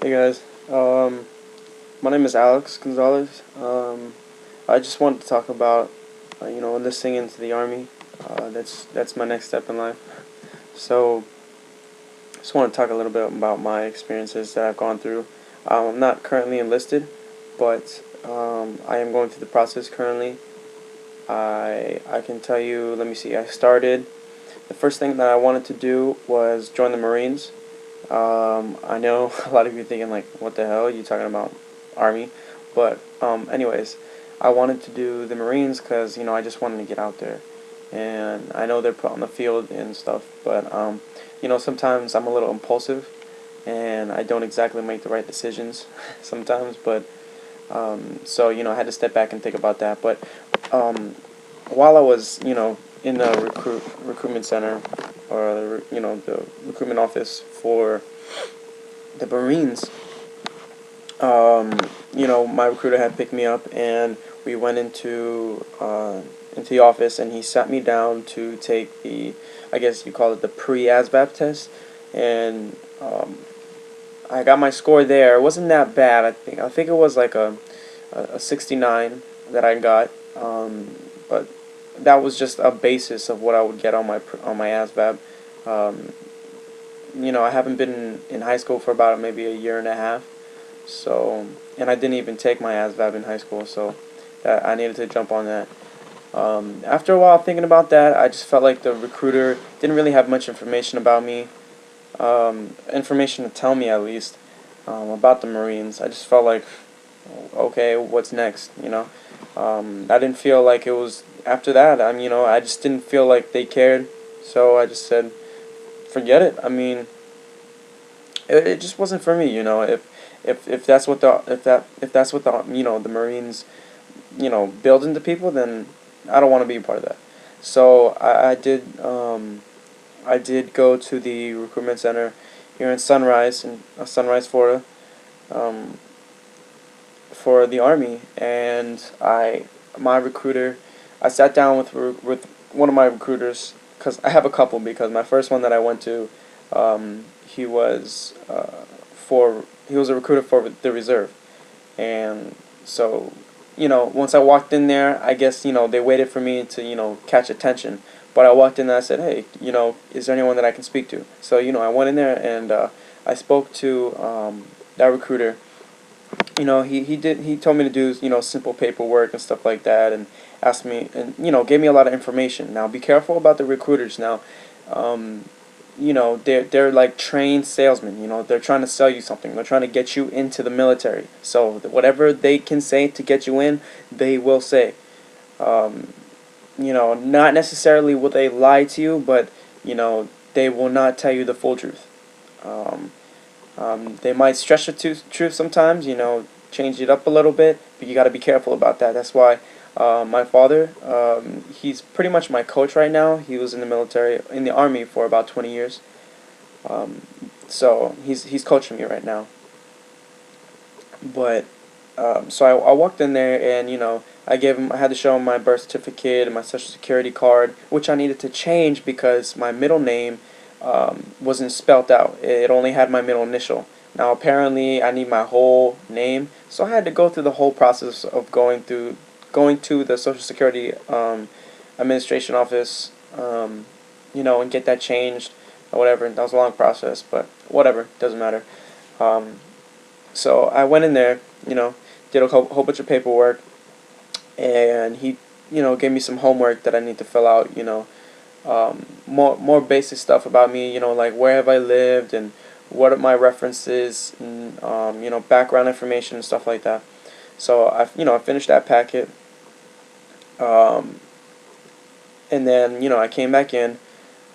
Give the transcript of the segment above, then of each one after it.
Hey guys, my name is Alex Gonzalez. I just wanted to talk about, enlisting into the army. That's my next step in life. So, just want to talk a little bit about my experiences that I've gone through. I'm not currently enlisted, but I am going through the process currently. I can tell you. Let me see. I started. The first thing that I wanted to do was join the Marines. I know a lot of you thinking like, what the hell are you talking about, Army? But anyways, I wanted to do the Marines because I just wanted to get out there, and I know they're put on the field and stuff, but sometimes I'm a little impulsive, and I don't exactly make the right decisions sometimes. But so I had to step back and think about that. But um, while I was in the recruitment center, or the recruitment office for the Marines, my recruiter had picked me up, and we went into the office, and he sat me down to take the, I guess you call it, the pre-Asvab test, and I got my score there. It wasn't that bad. I think it was like a 69 that I got, but that was just a basis of what I would get on my ASVAB. Um, I haven't been in high school for about maybe a year and a half, so, and I didn't even take my ASVAB in high school, so that I needed to jump on that. After a while thinking about that, I just felt like the recruiter didn't really have much information about me, information to tell me at least, about the Marines. I just felt like, okay, what's next? I didn't feel like it was after that. I just didn't feel like they cared, so I just said, forget it. It just wasn't for me. If that's what the Marines build into people, then I don't want to be a part of that. So I did go to the recruitment center here in Sunrise, Florida, um, for the army, and my recruiter, I sat down with one of my recruiters, because I have a couple, because my first one that I went to, he was he was a recruiter for the reserve, and so once I walked in there, I guess they waited for me to catch attention. But I walked in and I said, hey, is there anyone that I can speak to? So I went in there, and I spoke to that recruiter. He told me to do simple paperwork and stuff like that, and asked me, and gave me a lot of information. Now be careful about the recruiters. Now, they're like trained salesmen. They're trying to sell you something. They're trying to get you into the military. So whatever they can say to get you in, they will say. Um, not necessarily will they lie to you, but they will not tell you the full truth. Um, they might stretch the truth sometimes, change it up a little bit, but you got to be careful about that. That's why my father, he's pretty much my coach right now. He was in the military, in the army for about 20 years. Um, so he's coaching me right now. But so I walked in there, and I had to show him my birth certificate and my social security card, which I needed to change because my middle name wasn't spelt out. It only had my middle initial. Now apparently I need my whole name, so I had to go through the whole process of going to the Social Security administration office, and get that changed or whatever. That was a long process, but whatever, doesn't matter. Um, so I went in there, did a whole bunch of paperwork, and he, gave me some homework that I need to fill out. More basic stuff about me. Like where have I lived, and what are my references, and background information and stuff like that. So I finished that packet, um, and then I came back in.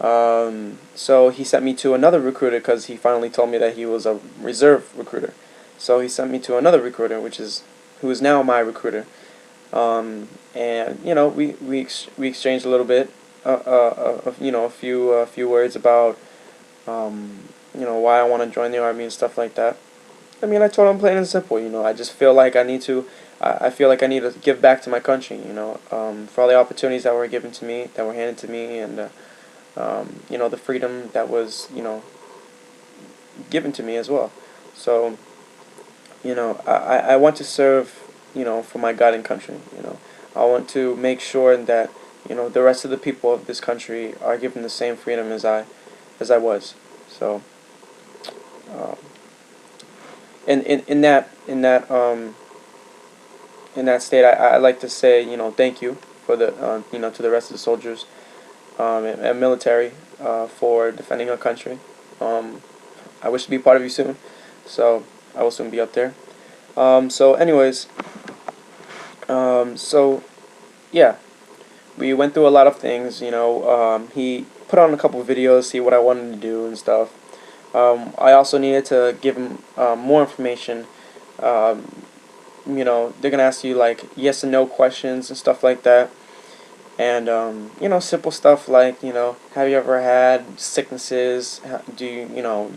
So he sent me to another recruiter because he finally told me that he was a reserve recruiter. So he sent me to another recruiter, who is now my recruiter. And we exchanged a little bit, a few words about why I want to join the army and stuff like that. I told him plain and simple. I just feel like I need to. I feel like I need to give back to my country. For all the opportunities that were given to me, that were handed to me, and the freedom that was given to me as well. So I want to serve, for my God and country. I want to make sure that, the rest of the people of this country are given the same freedom as I was. So, uh, in that state, I like to say, thank you for to the rest of the soldiers, and military, for defending our country. Um, I wish to be part of you soon, so I will soon be up there. So, anyways, so yeah, we went through a lot of things. He put on a couple of videos, see what I wanted to do and stuff. I also needed to give him more information. They're gonna ask you like yes and no questions and stuff like that. And simple stuff like have you ever had sicknesses? Do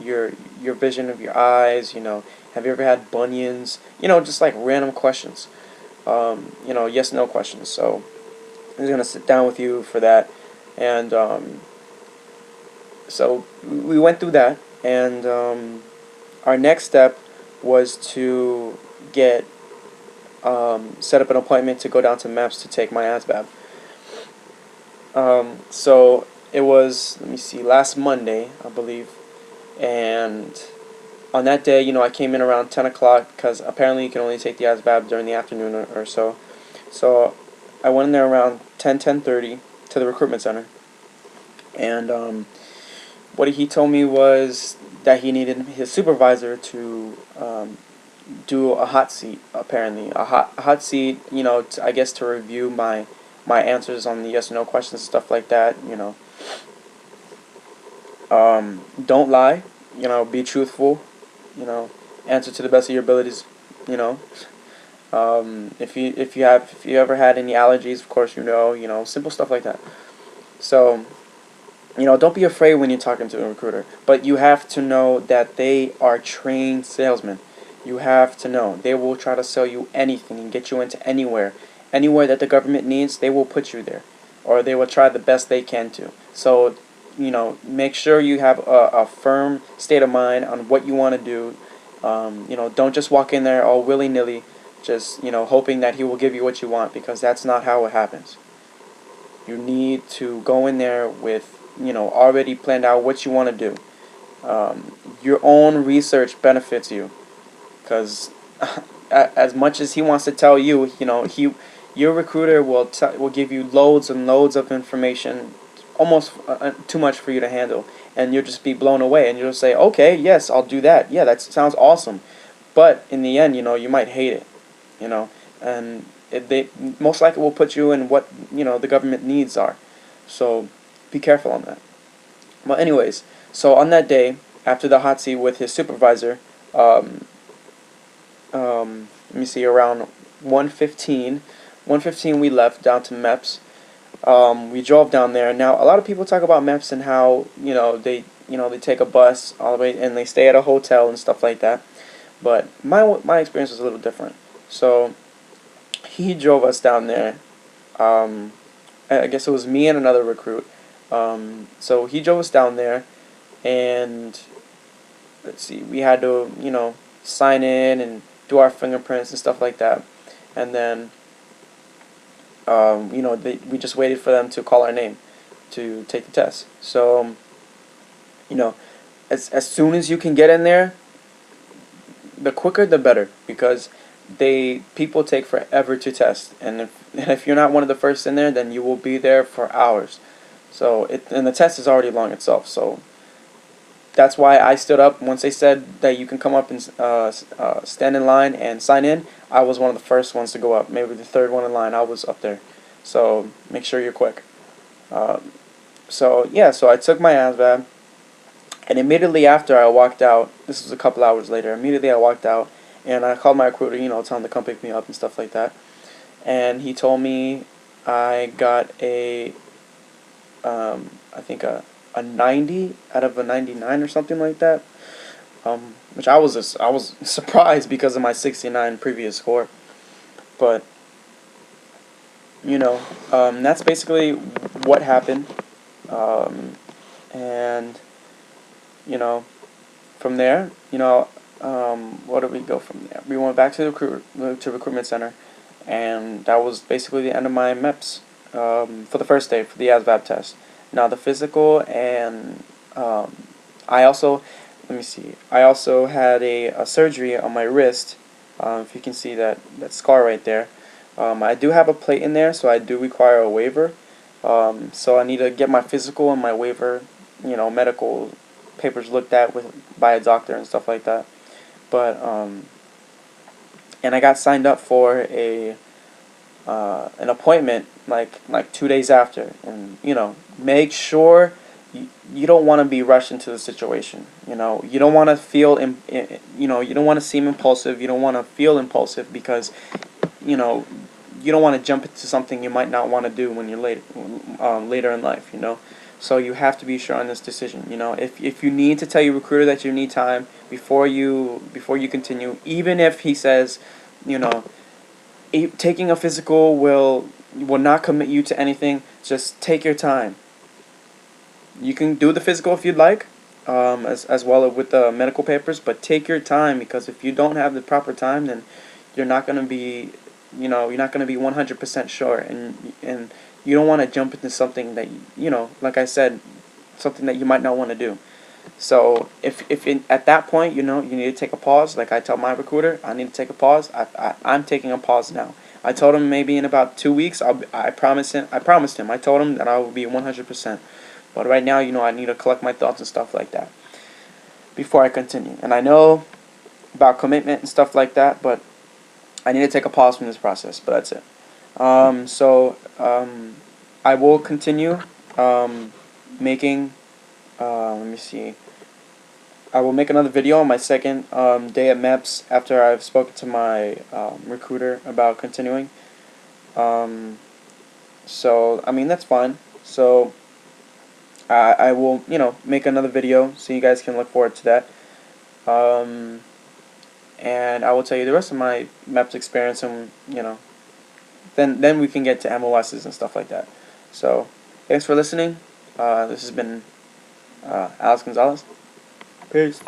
your vision of your eyes? Have you ever had bunions? Just like random questions. Yes no questions. So I'm gonna sit down with you for that, and so we went through that, and our next step was to get set up an appointment to go down to MEPS to take my Asvab. So it was, let me see, last Monday, I believe, and on that day, I came in around 10 o'clock because apparently you can only take the Asvab during the afternoon or so. So I went in there around 10:30 to the recruitment center, and what he told me was that he needed his supervisor to do a hot seat. Apparently, a hot seat. I guess to review my answers on the yes or no questions, stuff like that. Don't lie. Be truthful. Answer to the best of your abilities. You know, if you ever had any allergies, of course simple stuff like that. So don't be afraid when you're talking to a recruiter, but you have to know that they are trained salesmen. You have to know they will try to sell you anything and get you into anywhere that the government needs. They will put you there, or they will try the best they can to. So make sure you have a firm state of mind on what you want to do. Don't just walk in there all willy-nilly, just hoping that he will give you what you want, because that's not how it happens. You need to go in there with already planned out what you want to do. Your own research benefits you, because as much as he wants to tell you, your recruiter will give you loads and loads of information, almost too much for you to handle, and you'll just be blown away, and you'll say, okay, yes, I'll do that. Yeah, that sounds awesome, but in the end, you might hate it, and they most likely will put you in what the government needs are. So be careful on that. Well, anyways, so on that day, after the hot seat with his supervisor, let me see, around 1:15 we left down to MEPS. We drove down there. Now, a lot of people talk about MEPS and how they take a bus all the way and they stay at a hotel and stuff like that. But my experience was a little different. So he drove us down there. I guess it was me and another recruit. So he drove us down there, and let's see, we had to sign in and do our fingerprints and stuff like that, and then we just waited for them to call our name to take the test. So as soon as you can get in there, the quicker the better, because people take forever to test, and if you're not one of the first in there, then you will be there for hours. So and the test is already long itself. So that's why I stood up once they said that you can come up and stand in line and sign in. I was one of the first ones to go up, maybe the third one in line. I was up there. So make sure you're quick. So I took my ASVAB, and immediately after I walked out, this was a couple hours later, immediately I walked out, and I called my recruiter, tell him to come pick me up and stuff like that. And he told me I got I think a 90 out of a 99 or something like that. Which I was surprised because of my 69 previous score. But that's basically what happened. And from there, what did we go from there? We went back to the recruitment center, and that was basically the end of my MEPS for the first day for the Asvab test. Now the physical, and I also, let me see, I also had a surgery on my wrist. If you can see that scar right there. I do have a plate in there, so I do require a waiver. So I need to get my physical and my waiver, medical papers looked at by a doctor and stuff like that. But and I got signed up for an appointment like 2 days after, and make sure you don't want to be rushed into the situation. You don't want to feel you don't want to seem impulsive. You don't want to feel impulsive because you know you don't want to jump into something you might not want to do when you're later in life. So you have to be sure on this decision. If you need to tell your recruiter that you need time before you continue, even if he says, taking a physical will not commit you to anything, just take your time. You can do the physical if you'd like, as well with the medical papers, but take your time, because if you don't have the proper time, then you're not going to be, you're not going to be 100% sure, and you don't want to jump into something that, like I said, something that you might not want to do. So if at that point, you need to take a pause. Like I tell my recruiter, I need to take a pause. I'm taking a pause now. I told him maybe in about 2 weeks. I promised him. I told him that I will be 100%. But right now, I need to collect my thoughts and stuff like that before I continue. And I know about commitment and stuff like that, but I need to take a pause from this process. But that's it. I will continue making. Let me see. I will make another video on my second day at MEPS after I've spoken to my recruiter about continuing. So, I mean, that's fine. So, I will, make another video so you guys can look forward to that. And I will tell you the rest of my MEPS experience, and, then we can get to MOSs and stuff like that. So, thanks for listening. This has been Alex Gonzalez. Peace.